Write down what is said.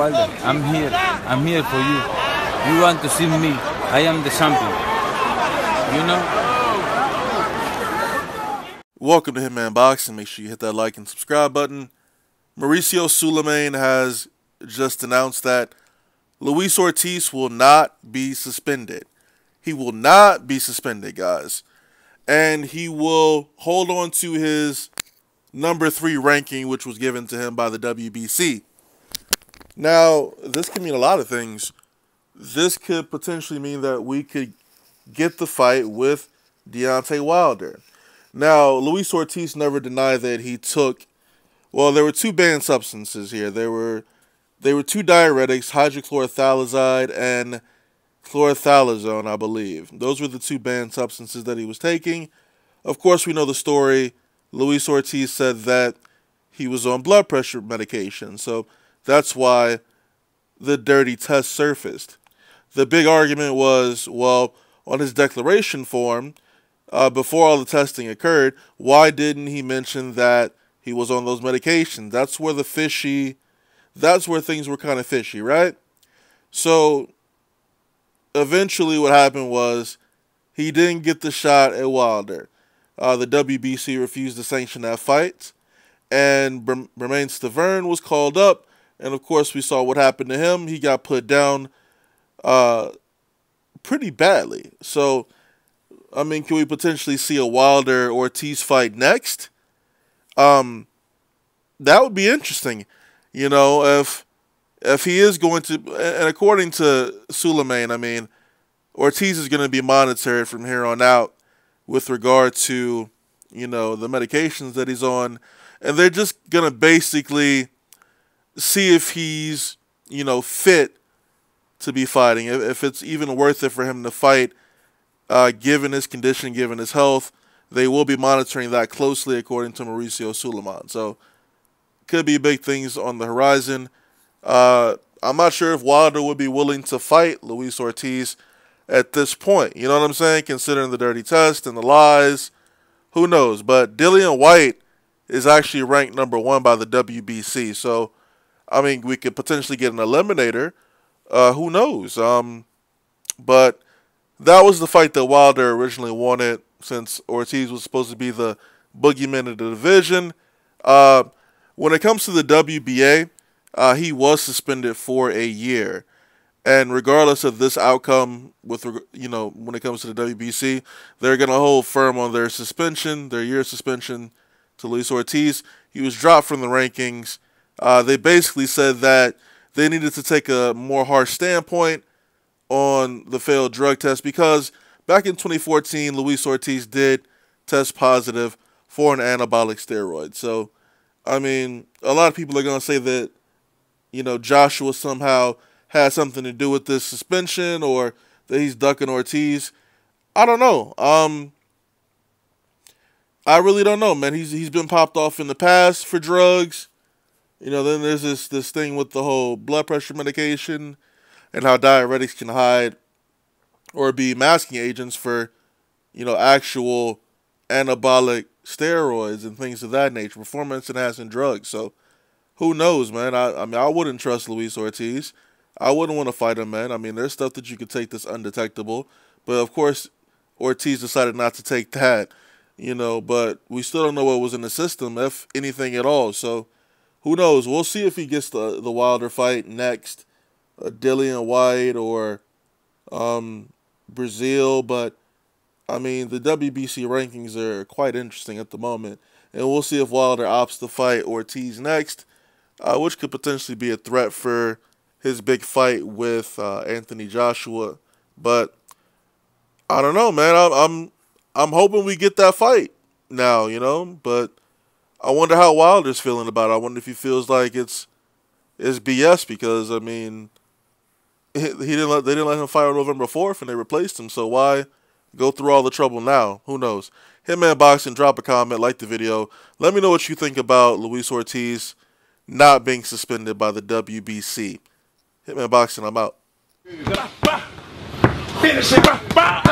Wilder. I'm here. I'm here for you. You want to see me? I am the champion. You know? Welcome to Hitman Boxing. Make sure you hit that like and subscribe button. Mauricio Sulaiman has just announced that Luis Ortiz will not be suspended. He will not be suspended, guys. And he will hold on to his number 3 ranking, which was given to him by the WBC. Now, this could mean a lot of things. This could potentially mean that we could get the fight with Deontay Wilder. Now, Luis Ortiz never denied that he took, well, there were 2 banned substances here. There were 2 diuretics, hydrochlorothiazide and chlorothalazone, I believe. Those were the 2 banned substances that he was taking. Of course, we know the story. Luis Ortiz said that he was on blood pressure medication, so that's why the dirty test surfaced. The big argument was, well, on his declaration form, before all the testing occurred, why didn't he mention that he was on those medications? That's where things were kind of fishy, right? So eventually what happened was he didn't get the shot at Wilder. The WBC refused to sanction that fight, and Bermain Stavern was called up, and of course we saw what happened to him. He got put down pretty badly. So, I mean, can we potentially see a Wilder-Ortiz fight next? That would be interesting. You know, if he is going to, and according to Sulaiman, I mean, Ortiz is going to be monitored from here on out with regard to, you know, the medications that he's on. And they're just going to basically see if he's, you know, fit to be fighting. If it's even worth it for him to fight, given his condition, given his health. They will be monitoring that closely, according to Mauricio Sulaiman. So, could be big things on the horizon. I'm not sure if Wilder would be willing to fight Luis Ortiz at this point. You know what I'm saying? Considering the dirty test and the lies. Who knows? But Dillian Whyte is actually ranked number 1 by the WBC. So, I mean, we could potentially get an eliminator. Who knows? But that was the fight that Wilder originally wanted, since Ortiz was supposed to be the boogeyman of the division. When it comes to the WBA, he was suspended for a year. And regardless of this outcome, with, you know, when it comes to the WBC, they're going to hold firm on their suspension, their year suspension to Luis Ortiz. He was dropped from the rankings. They basically said that they needed to take a more harsh standpoint on the failed drug test, because back in 2014, Luis Ortiz did test positive for an anabolic steroid. So, I mean, a lot of people are going to say that, you know, Joshua somehow had something to do with this suspension, or that he's ducking Ortiz. I don't know. I really don't know, man. He's been popped off in the past for drugs. You know, then there's this thing with the whole blood pressure medication and how diuretics can hide or be masking agents for, you know, actual anabolic steroids and things of that nature, performance-enhancing drugs. So, who knows, man? I mean, I wouldn't trust Luis Ortiz. I wouldn't want to fight him, man. I mean, there's stuff that you could take that's undetectable. But, of course, Ortiz decided not to take that, you know. But we still don't know what was in the system, if anything at all. So, who knows? We'll see if he gets the Wilder fight next. Dillian Whyte or Brazil. But, I mean, the WBC rankings are quite interesting at the moment. And we'll see if Wilder opts to fight Ortiz next, which could potentially be a threat for his big fight with Anthony Joshua. But I don't know, man. I'm hoping we get that fight now, you know. But I wonder how Wilder's feeling about it. I wonder if he feels like it's BS, because I mean, they didn't let him fight on November 4th and they replaced him. So why go through all the trouble now? Who knows? Hitman Boxing, drop a comment, like the video. Let me know what you think about Luis Ortiz not being suspended by the WBC. Hitman Boxing, I'm out. Finish it.